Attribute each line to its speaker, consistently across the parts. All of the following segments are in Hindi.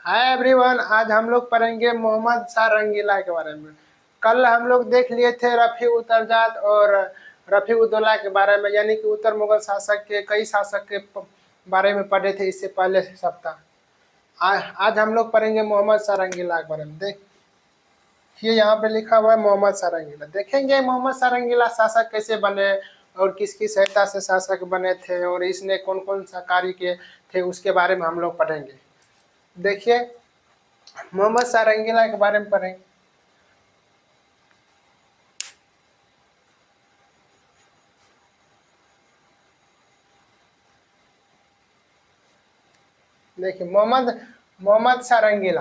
Speaker 1: हाय एवरीवन, आज हम लोग पढ़ेंगे मोहम्मद शाह रंगीला के बारे में। कल हम लोग देख लिए थे रफ़ी उतरजात और रफ़ी उद्दौला के बारे में, यानी कि उत्तर मुगल शासक के कई शासक के बारे में पढ़े थे इससे पहले सप्ताह। आज हम लोग पढ़ेंगे मोहम्मद शाह रंगीला के बारे में। देखिए यहाँ पे लिखा हुआ है मोहम्मद शाह रंगीला। देखेंगे मोहम्मद शाह रंगीला शासक कैसे बने और किसकी सहायता से शासक बने थे और इसने कौन कौन सा कार्य किए थे उसके बारे में हम लोग पढ़ेंगे। देखिए मोहम्मद शाह रंगीला के बारे में पढ़ेंगे। देखिए मोहम्मद शाह रंगीला।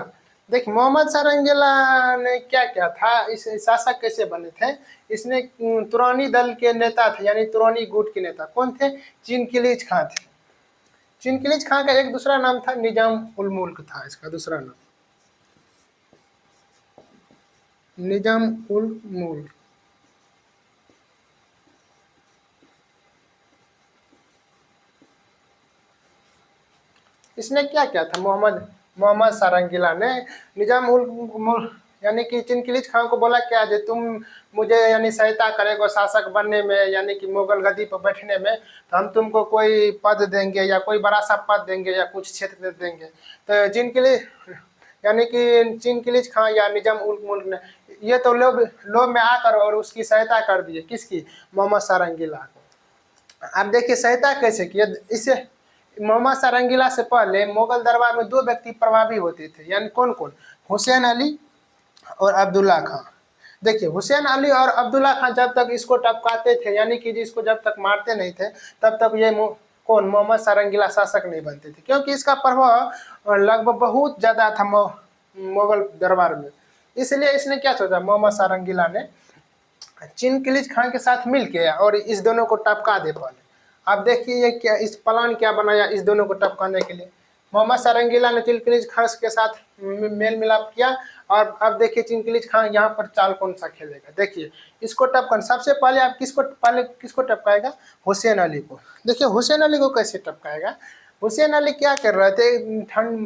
Speaker 1: देखिए मोहम्मद शाह रंगीला ने क्या क्या था, इस शासक कैसे बने थे। इसने तुरानी दल के नेता थे, यानी तुरानी गुट के नेता कौन थे? चिनकिलीज खां थे। चिनकिलीज खां का एक दूसरा नाम था निजाम उल मुल्क था, इसका दूसरा नाम निजाम उल मुल्क। इसने क्या क्या था मोहम्मद शाह रंगीला ने? निजाम उल मुल्क यानी कि चिनकिलीज खां को बोला क्या जे तुम मुझे यानी सहायता करेगो शासक बनने में, यानी कि मुगल गद्दी पर बैठने में, तो हम तुमको कोई पद देंगे या कोई बड़ा सा पद देंगे या कुछ क्षेत्र दे देंगे। तो यानी कि चिनकिलीज खां या निजाम उल मुल्क ने ये तो लोभ में आकर और उसकी सहायता कर दिए। किसकी? मोहम्मद शाह रंगीला को। अब देखिए सहायता कैसे किए। इसे मोहम्मद शाह रंगीला से पहले मुगल दरबार में दो व्यक्ति प्रभावी होते थे, यानी कौन कौन? हुसैन अली और अब्दुल्ला खां। देखिए हुसैन अली और अब्दुल्ला खां जब तक इसको टपकाते थे, यानी कि जिसको जब तक मारते नहीं थे, तब तक ये कौन मोहम्मद शाह रंगीला शासक नहीं बनते थे, क्योंकि इसका प्रभाव लगभग बहुत ज़्यादा था मुगल दरबार में। इसलिए इसने क्या सोचा, मोहम्मद शाह रंगीला ने चिनकिलीज खां के साथ मिल के और इस दोनों को टपका दे पहले। अब देखिए क्या इस प्लान क्या बनाया इस दोनों को टपकाने के लिए। मोहम्मद शाह रंगीला ने चिनकिलीज खां के साथ मेल मिलाप किया और अब देखिए चिनकिलीज खां यहाँ पर चाल कौन सा खेलेगा। देखिए इसको टपकाना, सबसे पहले आप किसको टपकाएगा? हुसैन अली को। देखिए हुसैन अली को कैसे टपकाएगा? हुसैन अली क्या कर रहे थे,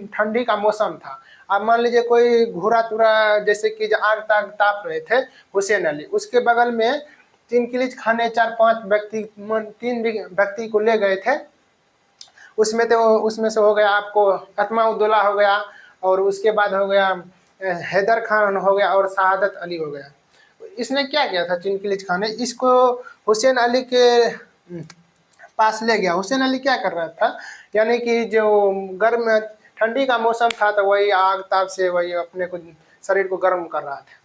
Speaker 1: ठंडी का मौसम था। अब मान लीजिए कोई घूरा तुरा जैसे कि आग ताग ताप रहे थे हुसैन अली, उसके बगल में चिनकिलीज खां ने 4-5 व्यक्ति 3 व्यक्ति को ले गए थे। उसमें से हो गया आपको अतमा उद्दौला हो गया, और उसके बाद हो गया हैदर खान हो गया, और शहादत अली हो गया। इसने क्या किया था चिनकिलीज खां ने, इसको हुसैन अली के पास ले गया। हुसैन अली क्या कर रहा था, यानी कि जो गर्म ठंडी का मौसम था तो वही आग ताप से वही अपने को शरीर को गर्म कर रहा था।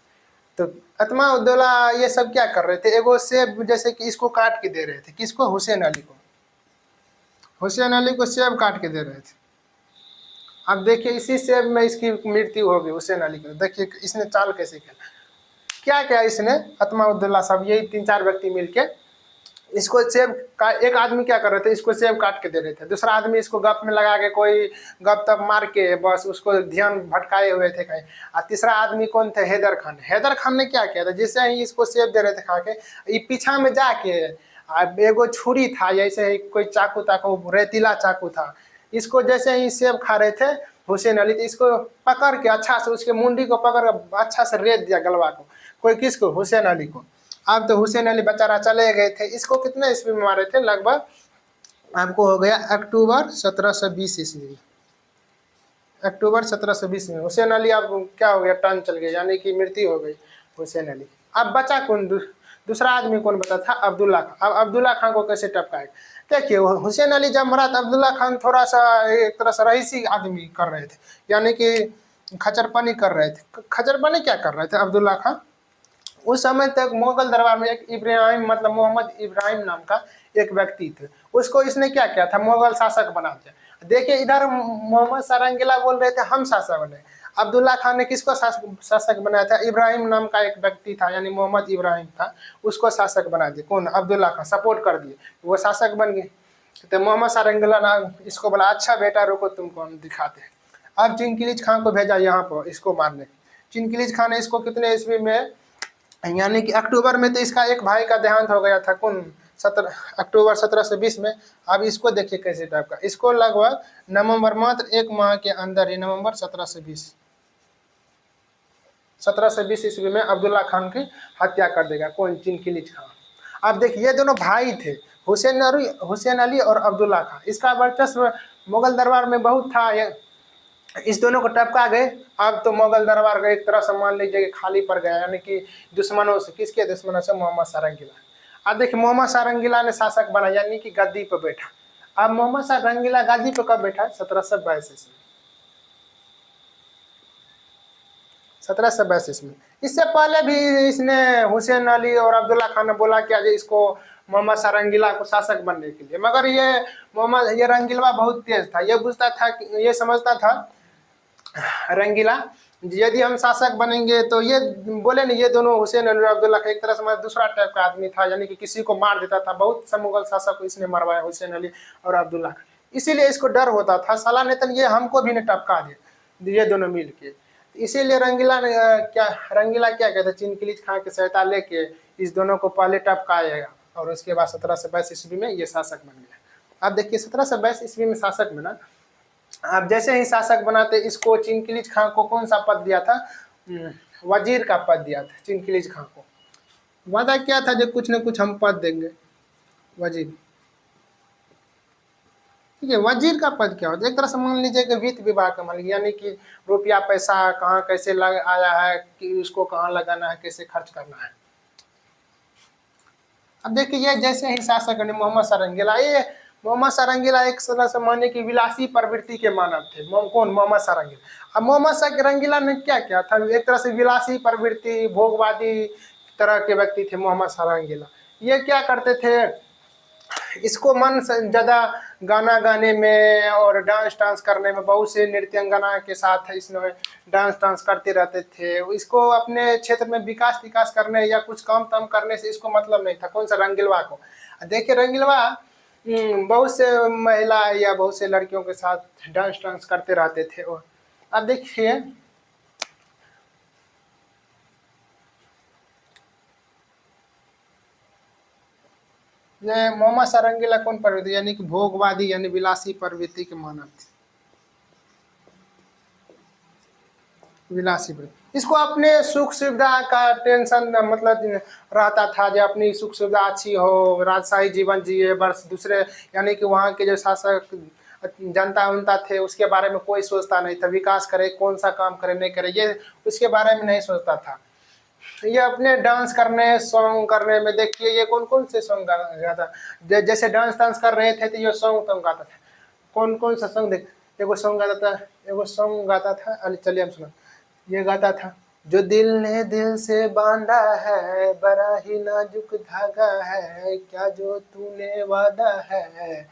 Speaker 1: तो अतमा उद्दौला ये सब क्या कर रहे थे, एगो सेब जैसे कि इसको काट के दे रहे थे। किसको? हुसैन अली को। हुसैन अली को सेब काट के दे रहे थे। अब देखिए इसी सेब में इसकी मृत्यु हो गई हुसैन अली को। देखिए इसने चाल कैसे किया, क्या क्या इसने अतमा उद्दौला सब यही 3-4 व्यक्ति मिलके इसको सेब का, एक आदमी क्या कर रहे थे, इसको सेब काट के दे रहे थे, दूसरा आदमी इसको गप में लगा के कोई गप तप मार के बस उसको ध्यान भटकाए हुए थे कहीं। और तीसरा आदमी कौन थे? हैदर खान। हैदर खान ने क्या किया था, जैसे ही इसको सेब दे रहे थे खा के, ये पीछा में जाके एगो छुरी था, जैसे ही कोई चाकू ताकू रेतीला चाकू था, इसको जैसे ही सेब खा रहे थे हुसैन अली, तो इसको पकड़ के अच्छा से उसके मुंडी को पकड़ के अच्छा से रेत दिया गलवा को। कोई किसको? हुसैन अली को। अब तो हुसैन अली बेचारा चले गए थे। इसको कितने ईस्वी में मारे थे? लगभग आपको हो गया अक्टूबर 1720 ईस्वी। अक्टूबर 1720 में हुसैन अली अब क्या हो गया, टर्न चल गया, यानी कि मृत्यु हो गई हुसैन अली। अब बचा कौन? दूसरा आदमी कौन बचा था? अब्दुल्ला खां। अब अब्दुल्ला खां को कैसे टपकाएगा? देखिए हुसैन अली जब मरा तो अब्दुल्ला खान थोड़ा सा एक तरह से रईसी आदमी कर रहे थे, यानी कि खचरपनी कर रहे थे। खचरपनी क्या कर रहे थे अब्दुल्ला खान? उस समय तक मुगल दरबार में एक इब्राहिम, मतलब मोहम्मद इब्राहिम नाम का एक व्यक्ति थे, उसको इसने क्या किया था, मुगल शासक बना दिया। देखिए इधर मोहम्मद शाह रंगीला बोल रहे थे हम शासक बने, अब्दुल्ला खान ने किसको शासक बनाया था? इब्राहिम नाम का एक व्यक्ति था, यानी मोहम्मद इब्राहिम था, उसको शासक बना दिया। कौन? अब्दुल्ला खान। सपोर्ट कर दिए, वो शासक बन गए। तो मोहम्मद शाह रंगीला ना इसको बोला अच्छा बेटा रुको तुमको हम दिखाते हैं। अब चिनकिलीज खां को भेजा यहाँ पर इसको मारने। चिनकिलीज खां ने इसको कितने ईस्वी में, यानी कि अक्टूबर में, तो इसका एक भाई का देहांत हो गया था। कौन? अक्टूबर 1720 में। अब इसको देखिए कैसे टाइप का, इसको लगभग नवंबर मात्र 1 माह के अंदर ही, नवंबर 1720 ईस्वी में अब्दुल्ला खान की हत्या कर देगा। कौन? चिनकिलिज खान। अब देखिए ये दोनों भाई थे, हुसैन अली और अब्दुल्ला खान। इसका वर्चस्व मुगल दरबार में बहुत था। इस दोनों को टपका गए। अब तो मुगल दरबार का एक तरह से मान लीजिए खाली पड़ गया, यानी कि दुश्मनों से। किसके दुश्मनों से? मोहम्मद सारंगीला। अब देखिए मोहम्मद सारंगीला ने शासक बना, यानी कि गद्दी पर बैठा। अब मोहम्मद सारंगीला गद्दी पर कब बैठा? 1722 ईस्वी, 1722 ईस्वी। इससे पहले भी इसने हुसैन अली और अब्दुल्ला खान ने बोला कि आज इसको मोहम्मद सारंगीला को शासक बनने के लिए, मगर ये रंगीला बहुत तेज था। ये बुझता था, ये समझता था रंगीला, यदि हम शासक बनेंगे तो ये बोले नहीं, ये दोनों हुसैन अली और अब्दुल्ला का एक तरह से दूसरा टाइप का आदमी था, यानी कि किसी को मार देता था। बहुत से मुगल शासक को इसने मरवाया, हुसैन अली और अब्दुल्ला का। इसीलिए इसको डर होता था, साला नेतन ये हमको भी ने टपका दे, ये दोनों मिल के। इसीलिए रंगीला क्या कहते, चिनकिलिज खां की सहायता लेके इस दोनों को पहले टपकाएगा, और उसके बाद 1722 ईस्वी में ये शासक बन गया। अब देखिए 1722 ईस्वी में शासक बना। अब जैसे ही शासक बनाते, इसको चिनकिलिज खां को कौन सा पद दिया था? वजीर का पद दिया था चिनकिलिज खां को। वादा क्या था, जो कुछ न कुछ हम पद देंगे, वजीर। ठीक है, वजीर का पद क्या होता है? एक तरह से मान लीजिए कि वित्त विभाग का मालिक, यानी कि रुपया पैसा कहाँ कैसे आया है, कि उसको कहाँ लगाना है, कैसे खर्च करना है। अब देखिए ये जैसे ही शासक बने मोहम्मद सारंगीला, ये मोहम्मद सारंगीला एक तरह से माने की विलासी प्रवृत्ति के मानव थे। कौन? मोहम्मद सारंगीला। अब मोहम्मद सारंगीला ने क्या किया था? एक तरह से विलासी प्रवृत्ति, भोगवादी तरह के व्यक्ति थे मोहम्मद सारंगीला। ये क्या करते थे, इसको मन से ज़्यादा गाना गाने में और डांस करने में, बहुत से नृत्यांगना के साथ इसमें डांस करते रहते थे। इसको अपने क्षेत्र में विकास करने या कुछ काम ताम करने से इसको मतलब नहीं था। कौन सा? रंगीलवा को। देखिए रंगीलवा बहुत से महिला या बहुत से लड़कियों के साथ डांस करते रहते थे। और अब देखिए ये मोहम्मद सारंगीला कौन प्रवृत्ति, यानी कि भोगवादी यानी विलासी प्रवृत्ति के मानव थे। विलासी प्रवृत्ति, इसको अपने सुख सुविधा का टेंशन मतलब रहता था, जो अपनी सुख सुविधा अच्छी हो, राजशाही जीवन जिए बस। दूसरे यानी कि वहाँ के जो शासक जनता उनता थे उसके बारे में कोई सोचता नहीं था। विकास करे, कौन सा काम करे नहीं करे, ये उसके बारे में नहीं सोचता था। ये अपने डांस करने, सॉन्ग करने में देखिए ये कौन कौन से सॉन्ग गाता, जैसे डांस कर रहे थे तो ये सॉन्ग गाता था। कौन कौन सा सॉन्ग देख, एगो सॉन्ग गाता था, अरे चलिए हम सुना। ये गाता था, जो दिल ने दिल से बांधा है, बड़ा ही नाजुक धागा है, क्या जो तूने वादा है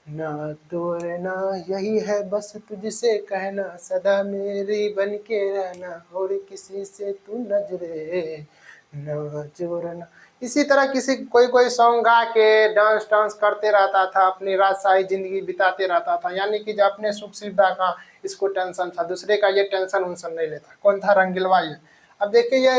Speaker 1: ना तोड़ना, यही है बस तुझसे कहना, सदा मेरी बन के रहना, और किसी से तू नजरे ना जोड़ना। इसी तरह कोई सॉन्ग गा के डांस करते रहता था, अपनी राजशाही जिंदगी बिताते रहता था। यानी कि जो अपने सुख सुविधा का इसको टेंशन था, दूसरे का ये टेंशन उनसन नहीं लेता। कौन था? रंगीलवा। ये अब देखिए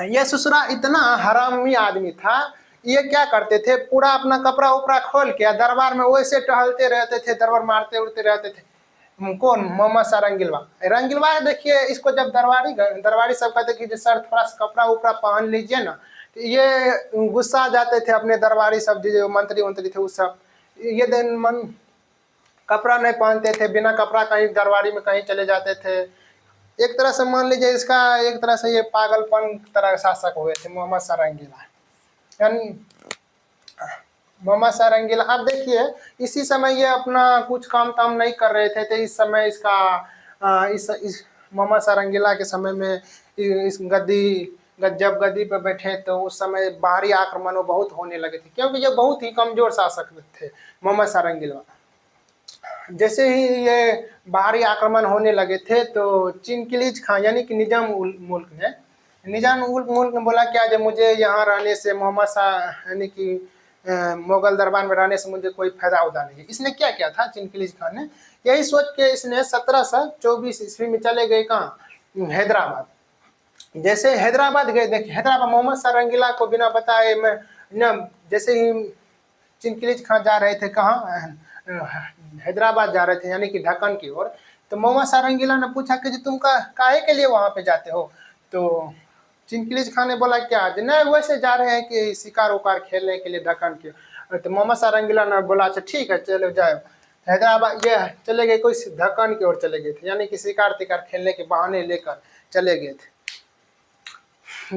Speaker 1: ये ससुरा इतना हरामी आदमी था। ये क्या करते थे, पूरा अपना कपड़ा उपड़ा खोल के दरबार में वैसे टहलते रहते थे, दरबार मारते उड़ते रहते थे। कौन? मोहम्मद रंगीलवा। देखिए इसको जब दरबारी सब कहते कि सर थोड़ा सा कपड़ा उपड़ा पहन लीजिए ना, तो ये गुस्सा आ जाते थे अपने दरबारी सब जो मंत्री थे उस सब। ये दिन कपड़ा नहीं पहनते थे, बिना कपड़ा कहीं दरबारी में कहीं चले जाते थे। एक तरह से मान लीजिए इसका एक तरह से ये पागलपन तरह शासक हुए थे मोहम्मद सारंगीला, यानी मोहम्मद सारंगीला। अब देखिए इसी समय ये अपना कुछ काम ताम नहीं कर रहे थे, तो इस समय इसका इस मोहम्मद सारंगीला के समय में जब गद्दी पर बैठे तो उस समय बाहरी आक्रमण बहुत होने लगे थे, क्योंकि ये बहुत ही कमजोर शासक थे मोहम्मद सारंगीला। जैसे ही ये बाहरी आक्रमण होने लगे थे तो चिनकिलिज खां यानी कि निजाम उल मुल्क ने बोला क्या, जब मुझे यहाँ रहने से यानी कि मुगल दरबार में रहने से मुझे कोई फायदा उदा नहीं है। इसने क्या किया था चिनकिलिज खान ने, यही सोच के इसने 1724 ईस्वी में चले गए कहाँ? हैदराबाद। जैसे हैदराबाद गए, देखिए हैदराबाद मोहम्मद सारंगीला को बिना बताए न जैसे ही चिनकिलीज खां जा रहे थे कहाँ, हैदराबाद जा रहे थे यानी कि ढक्कन की ओर, तो मोहम्मद सारंगीला ने पूछा कि जी तुम काहे के लिए वहाँ पे जाते हो? तो चिनकिलीज खां ने बोला क्या नहीं वैसे जा रहे हैं कि शिकार उकार खेलने के लिए ढक्कन की। तो मोहम्मद सारंगीला ने बोला अच्छा ठीक है चलो जाओ। हैदराबाद ये चले गए, कोई ढक्कन की ओर चले गए थे यानी कि शिकार तिकार खेलने के बहाने लेकर चले गए थे।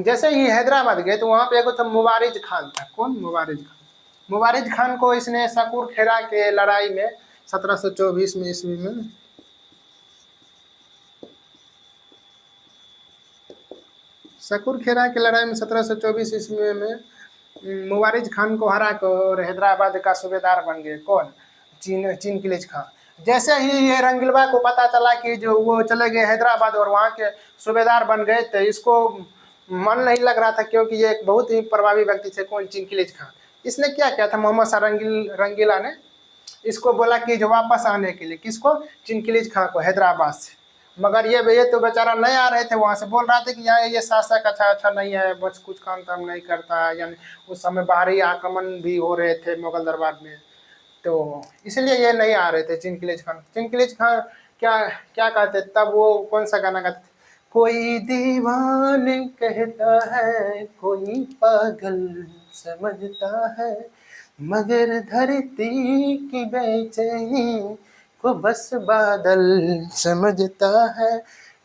Speaker 1: जैसे ही हैदराबाद गए तो वहाँ पे एक तो मुबारिज खान था। कौन? मुबारिज खान। मुबारिज खान को इसने शकूर खेरा के लड़ाई में 1724 में ईस्वी में शकूर खेरा की लड़ाई में 1724 ईस्वी में मुबारिज खान को हरा कर हैदराबाद का सूबेदार बन गए। कौन? चिनकिलीज खां। जैसे ही ये रंगीलवा को पता चला कि जो वो चले गए हैदराबाद और वहाँ के सूबेदार बन गए, तो इसको मन नहीं लग रहा था क्योंकि ये एक बहुत ही प्रभावी व्यक्ति थे। कौन? चिनकिलीज खां। इसने क्या किया था, मोहम्मद रंगीला ने इसको बोला कि जो वापस आने के लिए, किसको? चिनकिलीज खां को, हैदराबाद से। मगर ये तो बेचारा नहीं आ रहे थे, वहाँ से बोल रहा था कि यार ये शासक अच्छा नहीं है, बस कुछ काम ताम नहीं करता है। यानी उस समय बाहरी आक्रमण भी हो रहे थे मुगल दरबार में, तो इसलिए ये नहीं आ रहे थे चिनकिलीज खां। चिनकिलीज खां क्या क्या कहते तब, वो कौन सा गाना गाते? कोई दीवाने कहता है, कोई पागल समझता है, मगर धरती की बेचैनी को बस बादल समझता है।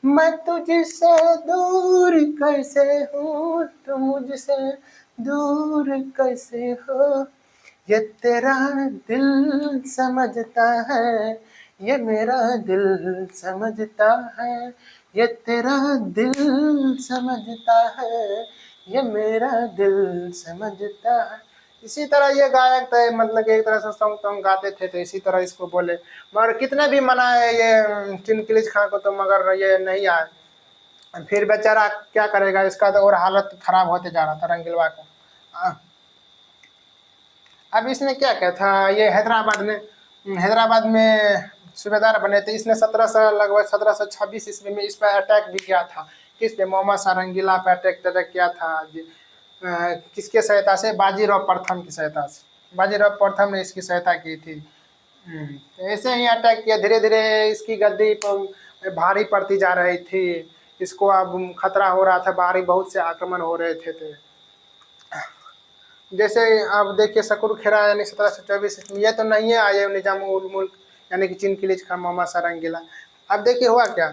Speaker 1: मैं तुझसे दूर कैसे हूँ, तुम मुझसे दूर कैसे हो, ये तेरा दिल समझता है, ये मेरा दिल समझता है, ये तेरा दिल समझता है, ये मेरा दिल समझता है। इसी तरह ये गायक थे, मतलब कि एक तरह से सॉन्ग गाते थे, तो इसी तरह इसको बोले। मगर कितने भी मनाए ये चिनकिलीज खां को, तो मगर ये नहीं आए। फिर बेचारा क्या करेगा, इसका तो और हालत खराब होते जा रहा था रंगीलवा को। अब इसने क्या किया था, ये हैदराबाद में सूबेदार बने थे। इसने लगभग 1726 ईस्वी में इस पर अटैक भी किया था। किस पे? मोहम्मद सारंगीला पे अटैक किया था। किसके सहायता से? बाजीराव प्रथम की सहायता से। बाजीराव प्रथम ने इसकी सहायता की थी। तो ऐसे ही अटैक किया, धीरे धीरे इसकी गद्दी पर भारी पड़ती जा रही थी। इसको अब खतरा हो रहा था, बाहरी बहुत से आक्रमण हो रहे थे। जैसे अब देखिए शकूर खेरा यानी 1724, ये तो नहीं है आए निजाम उल मुल्क यानी कि चिनकिलीज खां, मोहम्मद सारंगीला। अब देखिए हुआ क्या,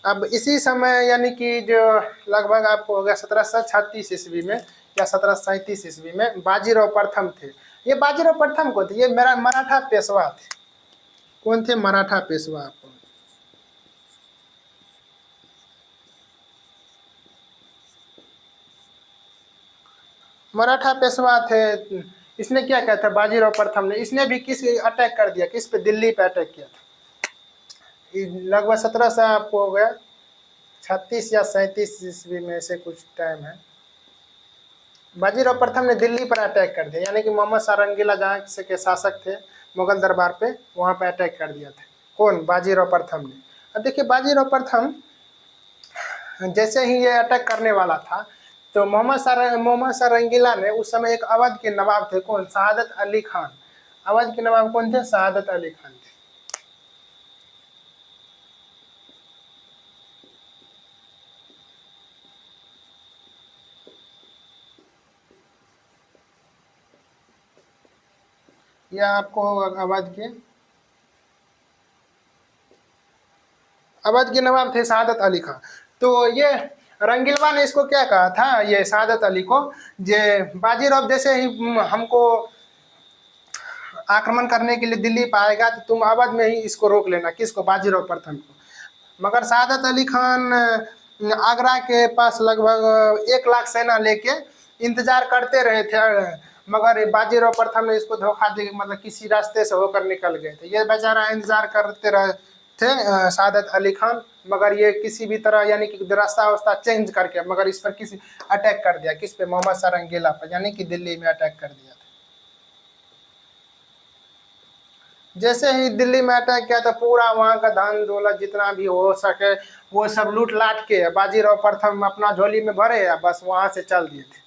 Speaker 1: अब इसी समय यानी कि जो लगभग आपको हो गया 1736 ईस्वी में या 1737 ईस्वी में बाजीराव प्रथम थे। ये बाजीराव प्रथम को थे, ये मेरा मराठा पेशवा थे। कौन थे? मराठा पेशवा। आपको मराठा पेशवा थे। इसने क्या किया था बाजीराव प्रथम ने? इसने भी किस अटैक कर दिया, किस पे? दिल्ली पे अटैक किया था। लगभग 17 से आपको हो गया 36 या 37 ईस्वी में से कुछ टाइम है। बाजीराव प्रथम ने दिल्ली पर अटैक कर दिया, यानी कि मोहम्मद सारंगीला जहाँ से के शासक थे मुगल दरबार पे, वहाँ पे अटैक कर दिया था। कौन? बाजीराव प्रथम ने। अब देखिए बाजीराव प्रथम जैसे ही ये अटैक करने वाला था, तो मोहम्मद सारंगीला ने उस समय एक अवध के नवाब थे। कौन? शहादत अली खान। अवध के नवाब कौन थे? शहादत अली खान थे। यह आपको अवध के नवाब थे शहादत अली खान। तो ये रंगीलवा ने इसको क्या कहा था, ये शहादत अली को, जे बाजीराव जैसे ही हमको आक्रमण करने के लिए दिल्ली पर आएगा तो तुम अवध में ही इसको रोक लेना। किसको? बाजीराव प्रथम को। मगर शहादत अली खान आगरा के पास लगभग 1 लाख सेना लेके इंतजार करते रहे थे, मगर बाजीराव प्रथम ने इसको धोखा दे, मतलब किसी रास्ते से होकर निकल गए थे। ये बेचारा इंतजार करते रहे थे शहादत अली खान, मगर ये किसी भी तरह यानी कि रास्ता वास्ता चेंज करके मगर इस पर किसी अटैक कर दिया। किस पे? मोहम्मद सारंगीला पर, यानी कि दिल्ली में अटैक कर दिया था। जैसे ही दिल्ली में अटैक किया तो पूरा वहाँ का धन दौलत जितना भी हो सके वो सब लूट लाट के बाजीराव प्रथम अपना झोली में भरे या बस वहाँ से चल दिए थे।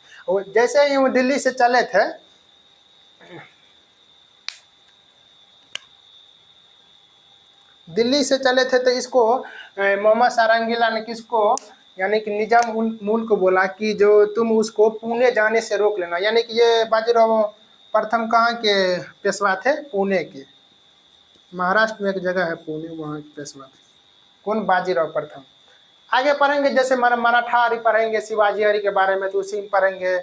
Speaker 1: जैसे ही वो दिल्ली से चले थे, दिल्ली से चले थे तो इसको मोहम्मद सारंगीला ने किसको, यानी कि निजाम उल मुल्क को बोला कि जो तुम उसको पुणे जाने से रोक लेना। यानी कि ये बाजीराव प्रथम कहाँ के पेशवा थे? पुणे के। महाराष्ट्र में एक जगह है पुणे, वहाँ के पेशवा थे। कौन? बाजीराव प्रथम। आगे पढ़ेंगे, जैसे मराठा हरि पढ़ेंगे, शिवाजी हरि के बारे में, तो उसी में पढ़ेंगे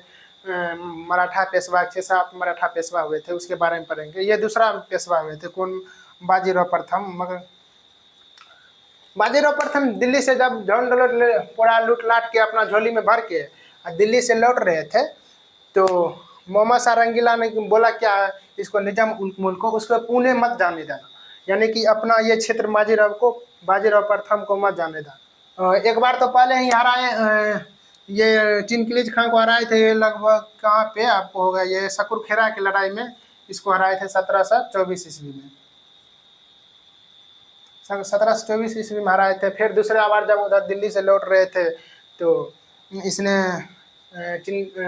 Speaker 1: मराठा पेशवा, 6-7 मराठा पेशवा हुए थे, उसके बारे में पढ़ेंगे। ये दूसरा पेशवा हुए थे, कौन? बाजीराव प्रथम। मगर बाजीराव प्रथम दिल्ली से जब धन दौलत पूरा लूट लाट के अपना झोली में भर के दिल्ली से लौट रहे थे, तो मोहम्मद सारंगीला ने बोला क्या, इसको निजाम उल मुल्क को, उसको पुणे मत जाने देना, यानी कि अपना ये क्षेत्र बाजीराव प्रथम को मत जाने देना। एक बार तो पहले ही हराए, ये चिनकिलीज खां को हराए थे, लगभग कहाँ पे आपको होगा, ये सकरखेड़ा की लड़ाई में इसको हराए थे 1724 ईस्वी में। 1724 ईस्वी में हराए थे। फिर दूसरा बार जब उधर दिल्ली से लौट रहे थे, तो इसने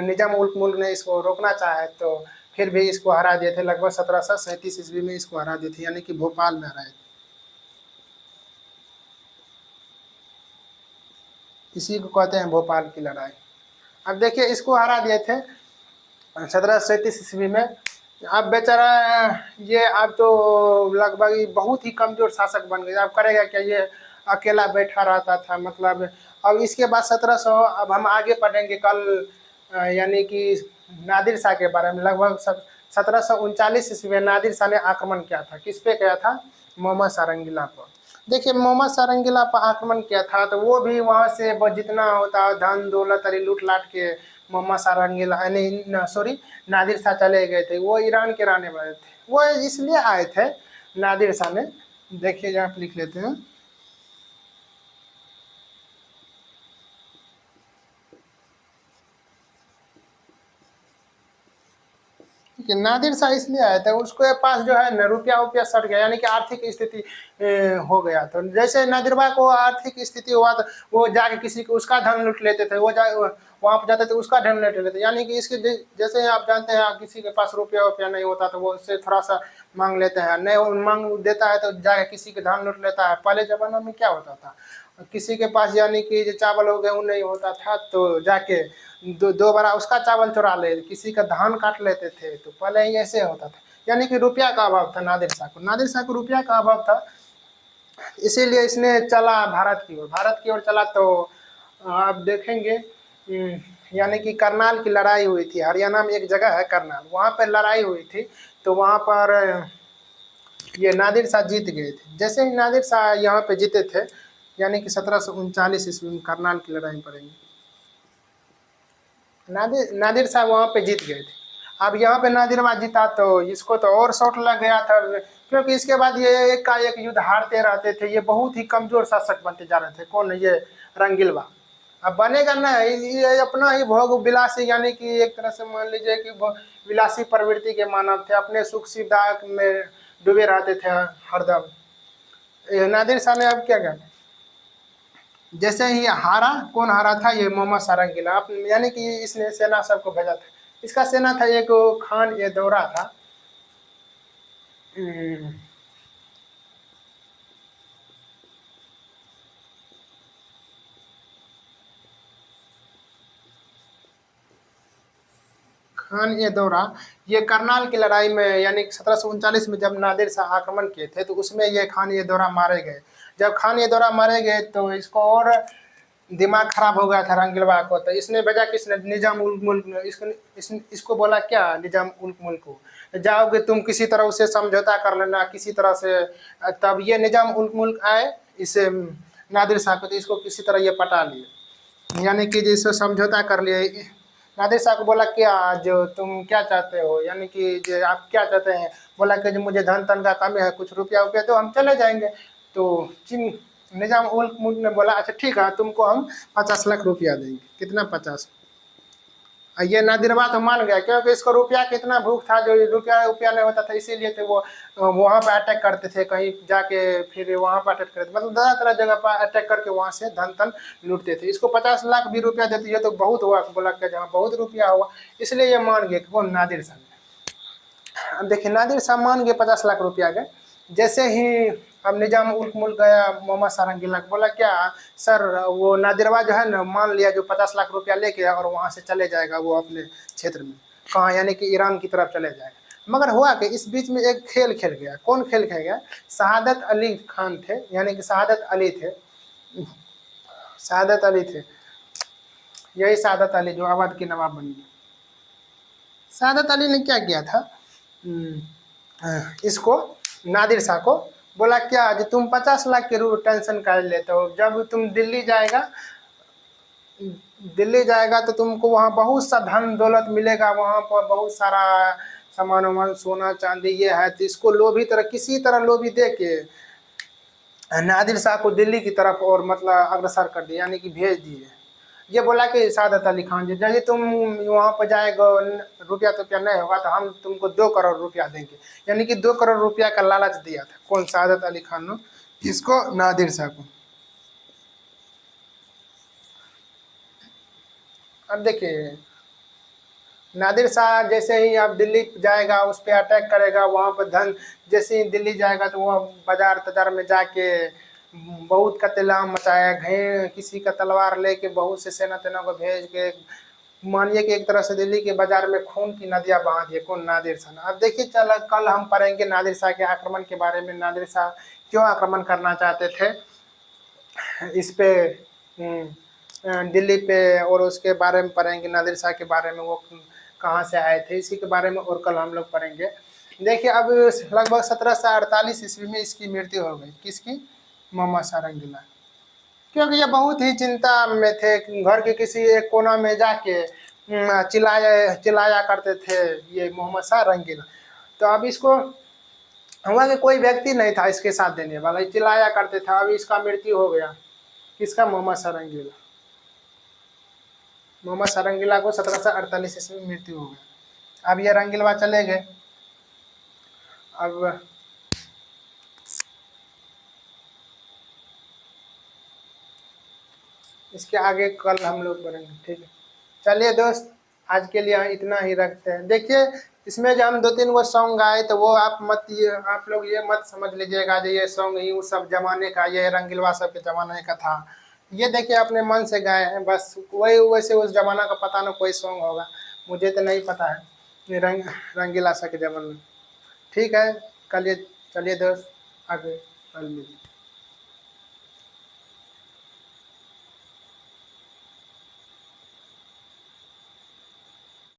Speaker 1: निजाम उल मुल्क ने इसको रोकना चाहे, तो फिर भी इसको हरा दिए थे। लगभग 1737 ईस्वी में इसको हरा दिए थे, यानी कि भोपाल में हराए थे। इसी को कहते हैं भोपाल की लड़ाई। अब देखिए, इसको हरा दिए थे 1737 ईस्वी में। अब बेचारा ये अब तो लगभग बहुत ही कमजोर शासक बन गया। अब करेगा क्या, ये अकेला बैठा रहता था, मतलब। अब इसके बाद 1700, अब हम आगे पढ़ेंगे कल, यानी कि नादिर शाह के बारे में। लगभग 1739 ईस्वी में नादिर शाह ने आक्रमण किया था। किस पे किया था? मोहम्मद सारंगीला पर। देखिए, मोहम्मद सारंगीला पर आक्रमण किया था, तो वो भी वहाँ से जितना होता धन दौलत अरे लूट लाट के मोहम्मद सारंगीला सॉरी नादिर शाह चले गए थे। वो ईरान के रहने वाले थे, वो इसलिए आए थे नादिर शाह ने। देखिए, यहाँ पे लिख लेते हैं कि नादिर शाह इसलिए आया था, उसके पास जो है न रुपया सट गया, यानी कि आर्थिक स्थिति हो गया। तो जैसे नादिर भाई को आर्थिक स्थिति हुआ, तो वो जाके किसी को उसका धन लूट लेते थे, वो वहाँ पर जाते थे, उसका धन लूट लेते थे। यानी कि इसके जैसे आप जानते हैं, किसी के पास रुपया नहीं होता तो वो उससे थोड़ा सा मांग लेते हैं, नहीं मांग देता है तो जाके किसी के धन लूट लेता है। पहले जमाना में क्या होता था, किसी के पास यानी कि जो चावल हो गेहूँ नहीं होता था, तो जाके दो बार उसका चावल चुरा ले, किसी का धान काट लेते थे। तो पहले ही ऐसे होता था, यानी कि रुपया का अभाव था नादिर शाह को रुपया का अभाव था। इसीलिए इसने चला भारत की ओर चला। तो आप देखेंगे, यानी कि करनाल की लड़ाई हुई थी। हरियाणा में एक जगह है करनाल, वहाँ पर लड़ाई हुई थी। तो वहाँ पर ये नादिर शाह जीत गए थे। जैसे ही नादिर शाह यहाँ पे जीते थे, यानी कि 1739 ईस्वी में करनाल की लड़ाई पड़ेगी, नादिर शाह वहाँ पे जीत गए थे। अब यहाँ पे नादिर शाह जीता, तो इसको तो और शॉट लग गया था, क्योंकि इसके बाद ये एक का एक युद्ध हारते रहते थे। ये बहुत ही कमजोर शासक बनते जा रहे थे। कौन? ये रंगीलवा। अब बनेगा ना, ये अपना ही भोग विलासी, यानी कि एक तरह से मान लीजिए कि विलासी प्रवृत्ति के मानव थे, अपने सुख सुविधा में डूबे रहते थे हरदम। नादिर शाह ने अब क्या किया, जैसे ही हारा, कौन हारा था? ये मोहम्मद सारंगीला। यानी कि इसने सेना सबको भेजा था। इसका सेना था एक खान ये दौरा था। खान ए दौरा, ये करनाल की लड़ाई में, यानी 1739 में जब नादिर शाह आक्रमण किए थे, तो उसमें ये खान ए दौरा मारे गए। जब खान ए दौरा मारे गए, तो इसको और दिमाग खराब हो गया था रंगीलवा को। तो इसने भेजा, किसने? निजाम उल मुल्क ने। इसको बोला क्या, निजाम उल मुल्क को, जाओगे तुम किसी तरह उसे समझौता कर लेना किसी तरह से। तब ये निजाम उल मुल्क आए इसे नादिर शाह को, तो इसको किसी तरह ये पटा लिए, यानी कि जिससे समझौता कर लिए। नादिर शाह को बोला क्या, जो तुम क्या चाहते हो, यानी कि जो आप क्या चाहते हैं? बोला कि जो मुझे धन तन का कमी है, कुछ रुपया वुपया तो हम चले जाएंगे। तो निजाम उल मुल्क ने बोला अच्छा ठीक है, तुमको हम 50 लाख रुपया देंगे। कितना? 50। ये नादिरवा तो मान गया क्योंकि इसको रुपया कितना भूख था, जो रुपया रुपया नहीं होता था, इसीलिए तो वो वहाँ पे अटैक करते थे, कहीं जाके फिर वहाँ पर अटैक करते, मतलब तरह तरह जगह पर अटैक करके वहाँ से धन तन लूटते थे। इसको 50 लाख भी रुपया देते, ये तो बहुत हुआ, बोला कि जहाँ बहुत रुपया हुआ, इसलिए ये मान गए कौन, नादिर शाह। अब देखिए नादिर शाह मान गए 50 लाख रुपया गए। जैसे ही अब निजाम उल मुल्क गया मोहम्मद सारंगीला को, बोला क्या सर वो नादिरवा जो है ना मान लिया, जो 50 लाख रुपया लेके और वहाँ से चले जाएगा वो अपने क्षेत्र में, कहाँ यानी कि ईरान की तरफ चले जाएगा। मगर हुआ कि इस बीच में एक खेल खेल गया। कौन खेल खेल गया? शहादत अली खान थे, यानी कि शहादत अली थे, शहादत अली थे, यही शहादत अली जो अवध के नवाब बन गए। शहादत अली ने क्या किया था, इसको नादिर शाह को बोला क्या जो तुम 50 लाख के टेंशन कर लेते हो, जब तुम दिल्ली जाएगा तो तुमको वहाँ बहुत सा धन दौलत मिलेगा, वहाँ पर बहुत सारा सामान वामान सोना चांदी ये है, तो इसको लोभी तरह किसी तरह लोभी दे के नादिर शाह को दिल्ली की तरफ और मतलब अग्रसर कर दिया, यानी कि भेज दिए। ये बोला कि सादत अली खान जी यदि तुम वहाँ पर जाएगा रुपया तो क्या नहीं होगा तो हम तुमको 2 करोड़ रुपया देंगे, यानी कि 2 करोड़ रुपया का लालच दिया था। कौन? सादत अली खान ने इसको, नादिर शाह को। अब देखिए नादिर शाह जैसे ही अब दिल्ली जाएगा उस पर अटैक करेगा, वहाँ पर धन, जैसे ही दिल्ली जाएगा तो वह बाजार तजार में जाके बहुत कत्लेआम मचाया, घे किसी का तलवार लेके बहुत से सेना तेना को भेज के, मानिए कि एक तरह से दिल्ली के बाजार में खून की नदियां बहा दिए। कौन? नादिर शाह। अब देखिए चल कल हम पढ़ेंगे नादिर शाह के आक्रमण के बारे में, नादिर शाह क्यों आक्रमण करना चाहते थे इस पे, दिल्ली पे, और उसके बारे में पढ़ेंगे नादिर शाह के बारे में, वो कहाँ से आए थे इसी के बारे में और कल हम लोग पढ़ेंगे। देखिए अब लगभग 1748 ईस्वी में इसकी मृत्यु हो गई। किसकी? मोहम्मद सारंगीला। क्योंकि ये बहुत ही चिंता में थे, घर के किसी एक कोना में जाके चिल्लाया करते थे ये मोहम्मद सारंगीला। तो अब इसको हुआ कि कोई व्यक्ति नहीं था इसके साथ देने वाला, चिल्लाया करते थे। अब इसका मृत्यु हो गया। किसका? मोहम्मद सारंगीला। मोहम्मद सारंगीला को 1748 ईस्वी में मृत्यु हो गया। अब ये रंगीलवा चले गए। अब इसके आगे कल हम लोग बढ़ेंगे, ठीक है। चलिए दोस्त आज के लिए इतना ही रखते हैं। देखिए इसमें जो हम 2-3 गो सॉन्ग गाए तो वो आप लोग ये मत समझ लीजिएगा जो ये सॉन्ग ही उस सब जमाने का, ये रंगीलवा सब के जमाने का था। ये देखिए अपने मन से गाए हैं बस, वही वैसे उस जमाना का पता ना कोई सॉन्ग होगा, मुझे तो नहीं पता है रंगीला सा के जमाने में। ठीक है चलिए दोस्त आगे कल मिलेंगे।